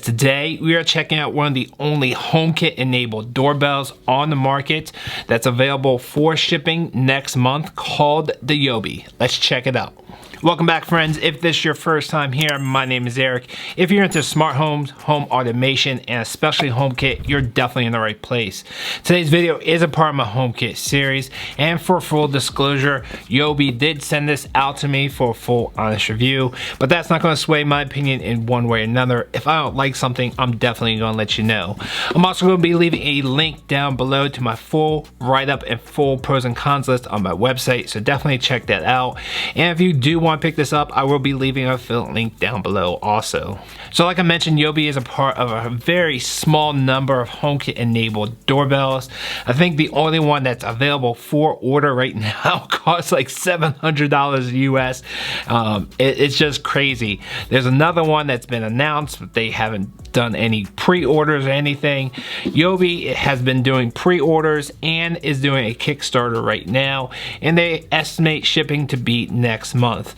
Today, we are checking out one of the only HomeKit enabled doorbells on the market that's available for shipping next month, called the Yobi. Let's check it out. Welcome back, friends. If this is your first time here, my name is Eric. If you're into smart homes, home automation, and especially HomeKit, you're definitely in the right place. Today's video is a part of my HomeKit series, and for full disclosure, Yobi did send this out to me for a full honest review, but that's not going to sway my opinion in one way or another. If I don't like something, I'm definitely going to let you know. I'm also going to be leaving a link down below to my full write-up and full pros and cons list on my website, so definitely check that out. And if you do want to pick this up, I will be leaving a affiliate link down below also. So like I mentioned, Yobi is a part of a very small number of HomeKit enabled doorbells. I think the only one that's available for order right now costs like $700 US. It's just crazy. There's another one that's been announced, but they haven't done any pre-orders or anything. Yobi has been doing pre-orders and is doing a Kickstarter right now, and they estimate shipping to be next month.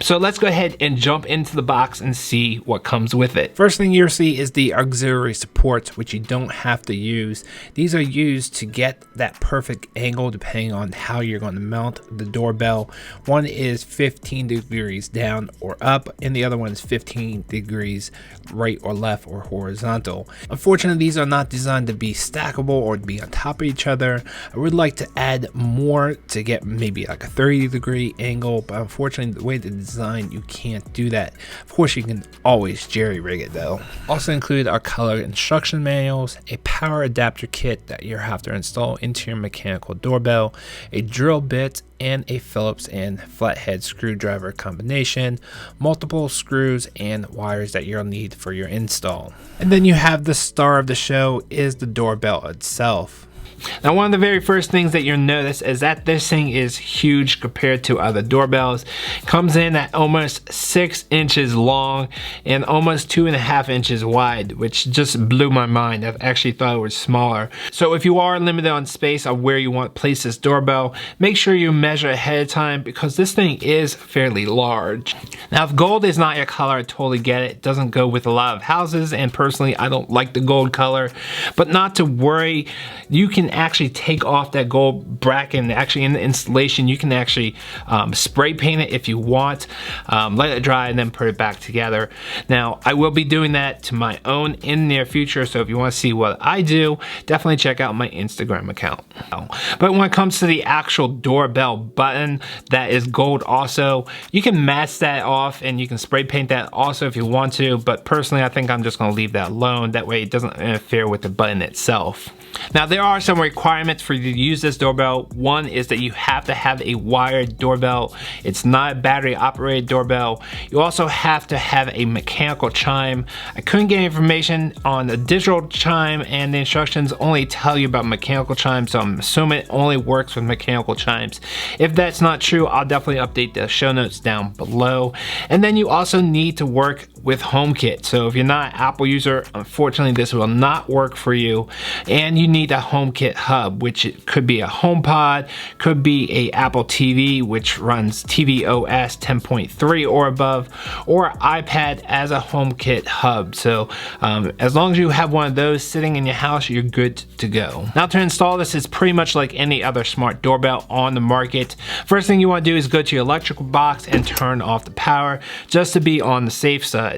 So let's go ahead and jump into the box and see what comes with it. First thing you'll see is the auxiliary supports, which you don't have to use. These are used to get that perfect angle depending on how you're going to mount the doorbell. One is 15 degrees down or up, and the other one is 15 degrees right or left or horizontal. Unfortunately, these are not designed to be stackable or to be on top of each other. I would like to add more to get maybe like a 30-degree angle, but unfortunately the way the design, you can't do that. Of course, you can always jerry rig it though. Also include our color instruction manuals, a power adapter kit that you have to install into your mechanical doorbell, a drill bit, and a Phillips and flathead screwdriver combination, multiple screws and wires that you'll need for your install. And then you have the star of the show, is the doorbell itself. Now, one of the very first things that you'll notice is that this thing is huge compared to other doorbells. It comes in at almost 6 inches long and almost 2.5 inches wide, which just blew my mind. I actually thought it was smaller. So if you are limited on space of where you want to place this doorbell, make sure you measure ahead of time because this thing is fairly large. Now, if gold is not your color, I totally get it. It doesn't go with a lot of houses, and personally, I don't like the gold color, but not to worry. You can actually take off that gold bracket, and actually in the installation you can actually spray paint it if you want, let it dry, and then put it back together. Now, I will be doing that to my own in the near future, so if you want to see what I do, definitely check out my Instagram account. But when it comes to the actual doorbell button that is gold also, you can mask that off and you can spray paint that also if you want to, but personally I think I'm just going to leave that alone. That way it doesn't interfere with the button itself. Now, there are some requirements for you to use this doorbell. One is that you have to have a wired doorbell. It's not a battery operated doorbell. You also have to have a mechanical chime. I couldn't get information on the digital chime, and the instructions only tell you about mechanical chimes, so I'm assuming it only works with mechanical chimes. If that's not true, I'll definitely update the show notes down below. And then you also need to work with HomeKit. So if you're not an Apple user, unfortunately this will not work for you, and you need a HomeKit hub, which it could be a HomePod, could be a Apple TV which runs tvOS 10.3 or above, or iPad as a HomeKit hub. So as long as you have one of those sitting in your house, you're good to go. Now, to install this is pretty much like any other smart doorbell on the market. First thing you want to do is go to your electrical box and turn off the power, just to be on the safe side.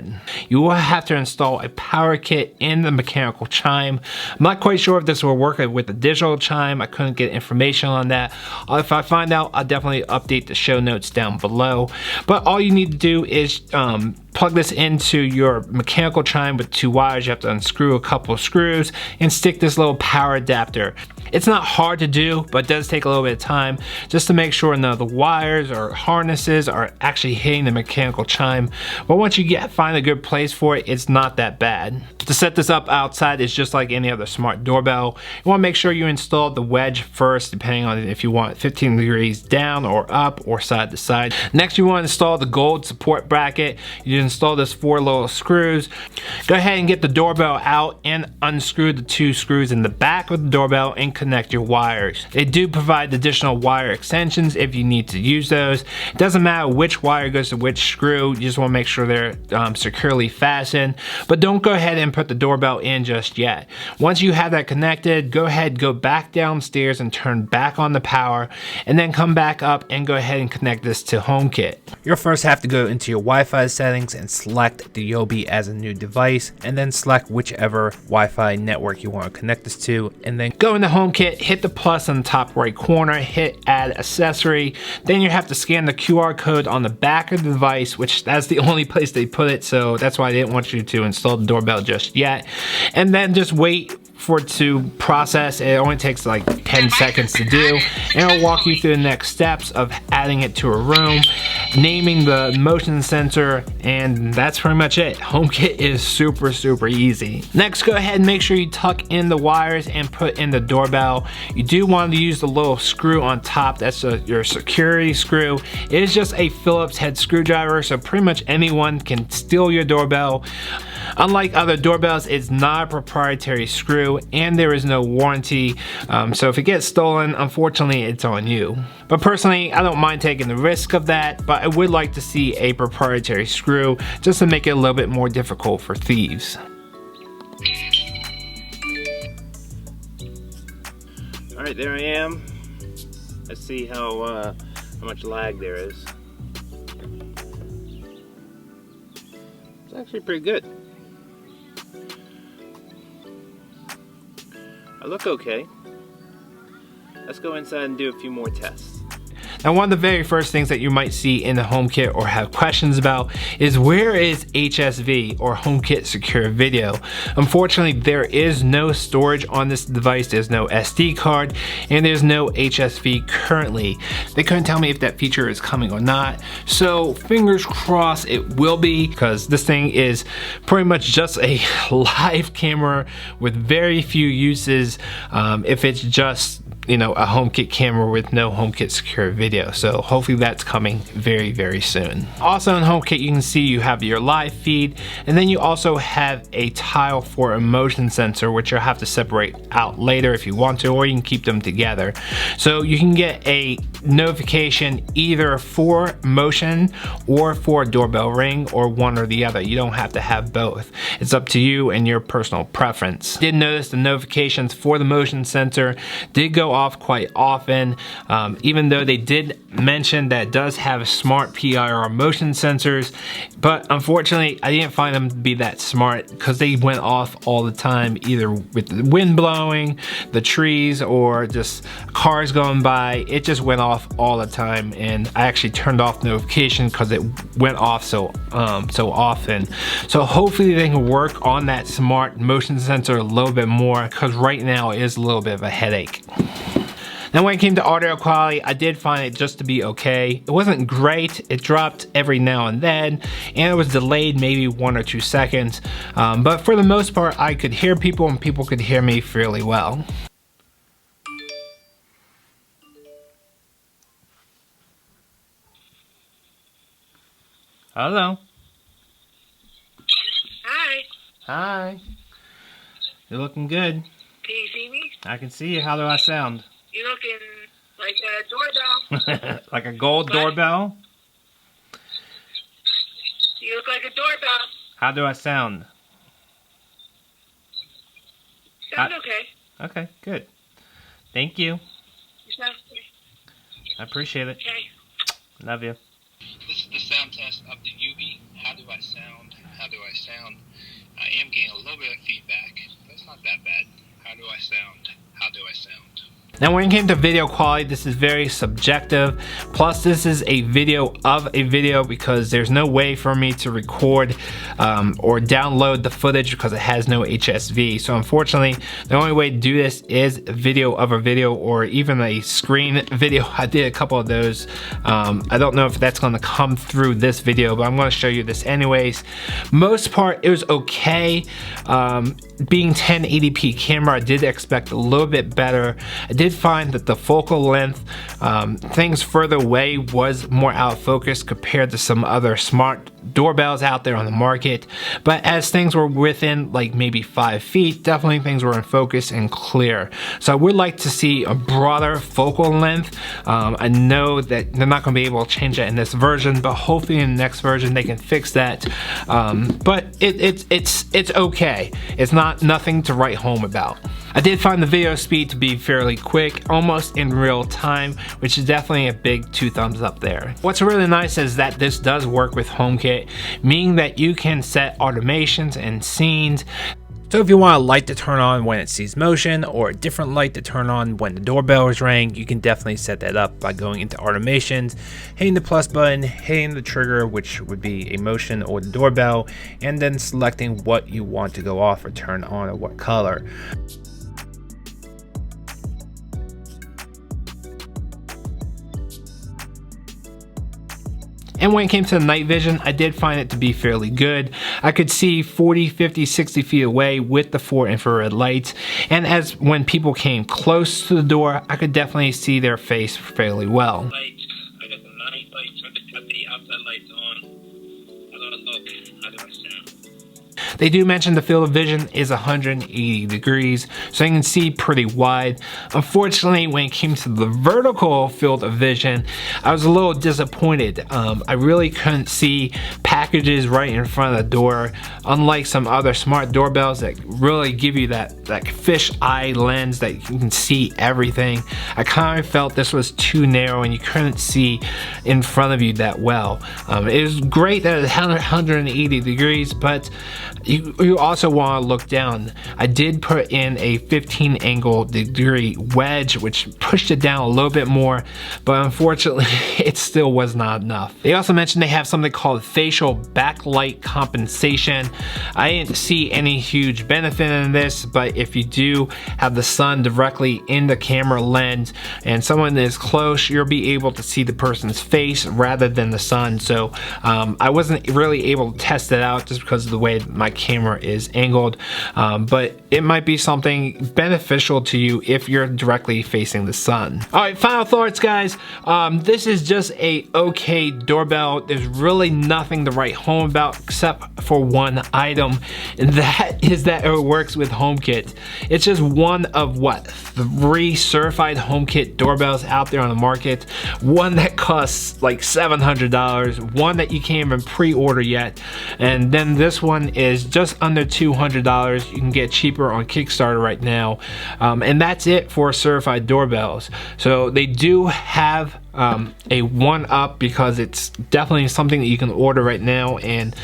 You will have to install a power kit in the mechanical chime. I'm not quite sure if this will work with the digital chime. I couldn't get information on that. If I find out, I'll definitely update the show notes down below. But all you need to do is plug this into your mechanical chime with 2 wires. You have to unscrew a couple of screws and stick this little power adapter. It's not hard to do, but it does take a little bit of time just to make sure none of the wires or harnesses are actually hitting the mechanical chime. But once you find a good place for it, it's not that bad. To set this up outside is just like any other smart doorbell. You want to make sure you install the wedge first, depending on if you want 15 degrees down or up or side to side. Next, you want to install the gold support bracket. You do install this 4 little screws. Go ahead and get the doorbell out and unscrew the 2 screws in the back of the doorbell and connect your wires. They do provide additional wire extensions if you need to use those. It doesn't matter which wire goes to which screw, you just want to make sure they're securely fastened, but don't go ahead and put the doorbell in just yet. Once you have that connected, go ahead, go back downstairs and turn back on the power, and then come back up and go ahead and connect this to HomeKit. You'll first have to go into your Wi-Fi settings and select the Yobi as a new device, and then select whichever Wi-Fi network you want to connect this to, and then go into HomeKit, hit the plus on the top right corner, hit add accessory, then you have to scan the QR code on the back of the device, which that's the only place they put it, so that's why I didn't want you to install the doorbell just yet, and then just wait for it to process. It only takes like 10 seconds to do, and it'll walk you through the next steps of adding it to a room, naming the motion sensor, and that's pretty much it. HomeKit is super easy. Next, go ahead and make sure you tuck in the wires and put in the doorbell. You do want to use the little screw on top. That's your security screw. It is just a Phillips head screwdriver, so pretty much anyone can steal your doorbell. Unlike other doorbells, it's not a proprietary screw and there is no warranty, so if it gets stolen, unfortunately it's on you. But personally, I don't mind taking the risk of that, but I would like to see a proprietary screw just to make it a little bit more difficult for thieves. Alright, there I am. Let's see how much lag there is. It's actually pretty good. I look okay. Let's go inside and do a few more tests. Now, one of the very first things that you might see in the HomeKit or have questions about is where is HSV or HomeKit Secure Video? Unfortunately, there is no storage on this device. There's no SD card and there's no HSV currently. They couldn't tell me if that feature is coming or not. So fingers crossed it will be, because this thing is pretty much just a live camera with very few uses. If it's just, you know, a HomeKit camera with no HomeKit Secure Video. So hopefully that's coming very soon. Also in HomeKit, you can see you have your live feed, and then you also have a tile for a motion sensor, which you'll have to separate out later if you want to, or you can keep them together. So you can get a notification either for motion or for doorbell ring, or one or the other. You don't have to have both. It's up to you and your personal preference. Did notice the notifications for the motion sensor did go off quite often, even though they did mention that it does have smart PIR motion sensors, but unfortunately I didn't find them to be that smart because they went off all the time, either with the wind blowing, the trees, or just cars going by. It just went off all the time, and I actually turned off notification because it went off so often. So hopefully they can work on that smart motion sensor a little bit more, because right now it is a little bit of a headache. Now, when it came to audio quality, I did find it just to be okay. It wasn't great. It dropped every now and then, and it was delayed maybe 1 or 2 seconds. But for the most part, I could hear people and people could hear me fairly well. Hello. Hi. Hi. You're looking good. Can you see me? I can see you. How do I sound? You're looking like a doorbell. Like a gold doorbell? You look like a doorbell. How do I sound? Sound okay. Okay, good. Thank you. You sound okay. I appreciate it. Okay. Love you. This is the sound test of the Yobi. How do I sound? How do I sound? I am getting a little bit of feedback. That's not that bad. How do I sound? How do I sound? Now, when it came to video quality, this is very subjective. Plus, this is a video of a video, because there's no way for me to record or download the footage because it has no HSV. So unfortunately, the only way to do this is a video of a video, or even a screen video. I did a couple of those. I don't know if that's going to come through this video, but I'm going to show you this anyways. Most part, it was okay. Being 1080p camera, I did expect a little bit better. I did find that the focal length, things further away was more out of focus compared to some other smart doorbells out there on the market, but as things were within like maybe 5 feet, definitely things were in focus and clear. So I would like to see a broader focal length. I know that they're not going to be able to change that in this version, but hopefully in the next version they can fix that. But it's okay. It's not nothing to write home about. I did find the video speed to be fairly quick, almost in real time, which is definitely a big 2 thumbs up there. What's really nice is that this does work with HomeKit, meaning that you can set automations and scenes. So if you want a light to turn on when it sees motion, or a different light to turn on when the doorbell is ringing, you can definitely set that up by going into automations, hitting the plus button, hitting the trigger, which would be a motion or the doorbell, and then selecting what you want to go off or turn on or what color. And when it came to the night vision, I did find it to be fairly good. I could see 40, 50, 60 feet away with the 4 infrared lights. And as when people came close to the door, I could definitely see their face fairly well. Lights. I got the night lights. I could cut the outside lights on. How do I look? How do I sound? They do mention the field of vision is 180 degrees, so you can see pretty wide. Unfortunately, when it came to the vertical field of vision, I was a little disappointed. I really couldn't see packages right in front of the door, unlike some other smart doorbells that really give you that fish eye lens that you can see everything. I kind of felt this was too narrow and you couldn't see in front of you that well. It was great that it's 180 degrees, but you also want to look down. I did put in a 15 angle degree wedge, which pushed it down a little bit more, but unfortunately it still was not enough. They also mentioned they have something called facial backlight compensation. I didn't see any huge benefit in this, but if you do have the sun directly in the camera lens and someone is close, you'll be able to see the person's face rather than the sun. So I wasn't really able to test it out just because of the way my camera is angled, but it might be something beneficial to you if you're directly facing the sun. All right, final thoughts, guys. This is just a okay doorbell. There's really nothing to write home about except for one item, and that is that it works with HomeKit. It's just one of what, 3 certified HomeKit doorbells out there on the market. One that costs like $700, one that you can't even pre-order yet, and then this one is just under $200. You can get cheaper on Kickstarter right now, and that's it for certified doorbells. So they do have a one-up because it's definitely something that you can order right now, and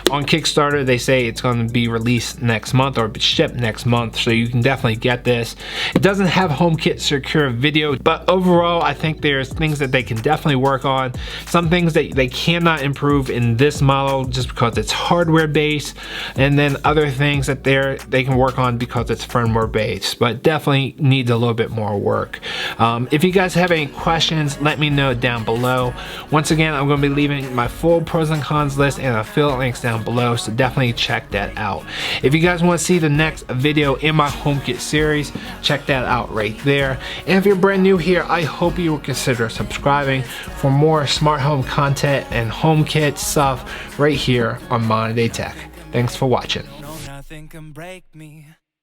on Kickstarter they say it's going to be released next month or shipped next month, so you can definitely get this. It doesn't have HomeKit secure video, but overall I think there's things that they can definitely work on. Some things that they cannot improve in this model just because it's hardware based, and then other things that they can work on because it's firmware based, but definitely needs a little bit more work. If you guys have any questions, let me know down below. Once again, I'm going to be leaving my full pros and cons list and affiliate links down below, so definitely check that out. If you guys want to see the next video in my HomeKit series, check that out right there. And if you're brand new here, I hope you will consider subscribing for more smart home content and HomeKit stuff right here on Modern Day Tech. Thanks for watching. No, nothing can break me.